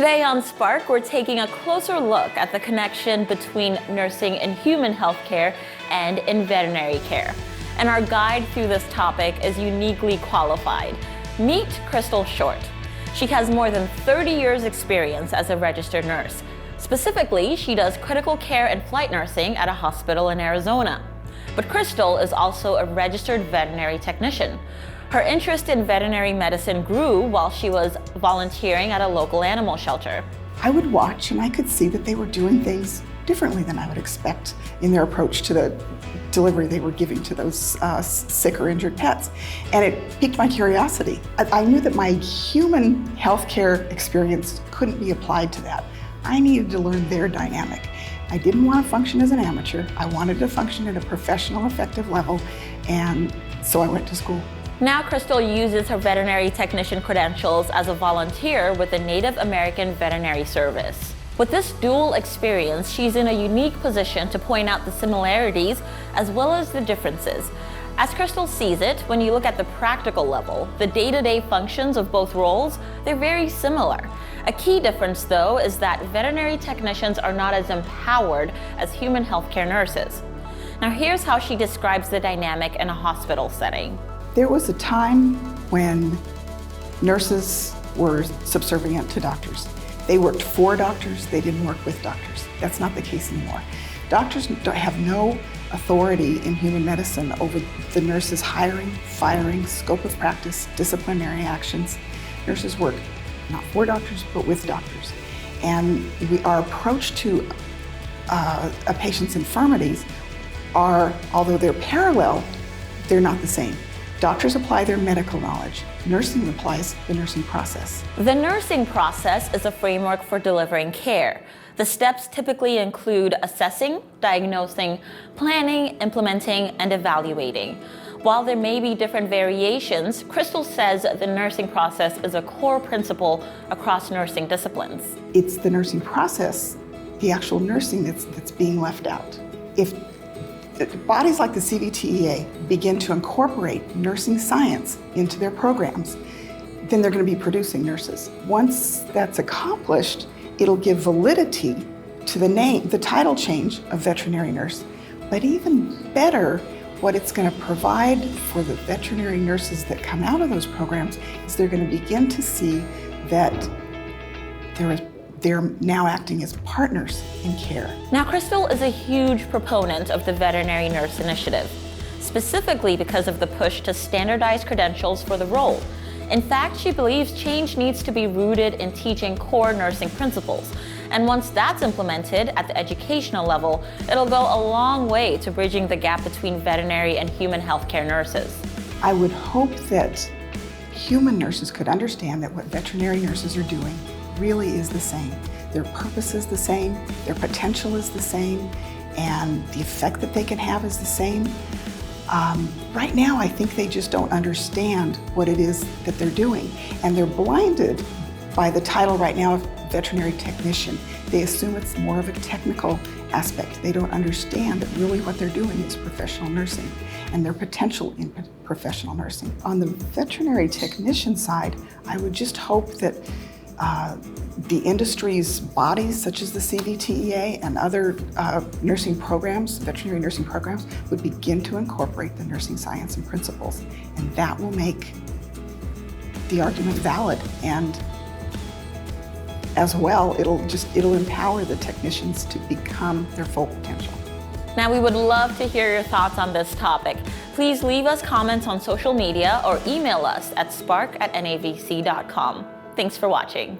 Today on Spark, we're taking a closer look at the connection between nursing in human healthcare and in veterinary care. And our guide through this topic is uniquely qualified. Meet Cristall Short. She has more than 30 years experience as a registered nurse. Specifically, she does critical care and flight nursing at a hospital in Arizona. But Cristall is also a registered veterinary technician. Her interest in veterinary medicine grew while she was volunteering at a local animal shelter. I would watch and I could see that they were doing things differently than I would expect in their approach to the delivery they were giving to those sick or injured pets. And it piqued my curiosity. I knew that my human healthcare experience couldn't be applied to that. I needed to learn their dynamic. I didn't want to function as an amateur. I wanted to function at a professional, effective level, and so I went to school. Now Cristall uses her veterinary technician credentials as a volunteer with the Native American Veterinary Service. With this dual experience, she's in a unique position to point out the similarities as well as the differences. As Cristall sees it, when you look at the practical level, the day-to-day functions of both roles, they're very similar. A key difference, though, is that veterinary technicians are not as empowered as human healthcare nurses. Now here's how she describes the dynamic in a hospital setting. There was a time when nurses were subservient to doctors. They worked for doctors, they didn't work with doctors. That's not the case anymore. Doctors have no authority in human medicine over the nurses' hiring, firing, scope of practice, disciplinary actions. Nurses work not for doctors, but with doctors. And our approach to a patient's infirmities are, although they're parallel, they're not the same. Doctors apply their medical knowledge. Nursing applies the nursing process. The nursing process is a framework for delivering care. The steps typically include assessing, diagnosing, planning, implementing, and evaluating. While there may be different variations, Cristall says the nursing process is a core principle across nursing disciplines. It's the nursing process, the actual nursing that's being left out. If bodies like the CVTEA begin to incorporate nursing science into their programs, then they're going to be producing nurses. Once that's accomplished, it'll give validity to the name, the title change of veterinary nurse. But even better, what it's going to provide for the veterinary nurses that come out of those programs is they're going to begin to see that they're now acting as partners in care. Now, Cristall is a huge proponent of the Veterinary Nurse Initiative, specifically because of the push to standardize credentials for the role. In fact, she believes change needs to be rooted in teaching core nursing principles. And once that's implemented at the educational level, it'll go a long way to bridging the gap between veterinary and human healthcare nurses. I would hope that human nurses could understand that what veterinary nurses are doing really is the same. Their purpose is the same, their potential is the same, and the effect that they can have is the same. Right now, I think they just don't understand what it is that they're doing, and they're blinded by the title right now of veterinary technician. They assume it's more of a technical aspect. They don't understand that really what they're doing is professional nursing and their potential in professional nursing. On the veterinary technician side, I would just hope that the industry's bodies, such as the CVTEA and other nursing programs, veterinary nursing programs, would begin to incorporate the nursing science and principles. And that will make the argument valid. And as well, it'll empower the technicians to become their full potential. Now, we would love to hear your thoughts on this topic. Please leave us comments on social media or email us at spark@navc.com. Thanks for watching.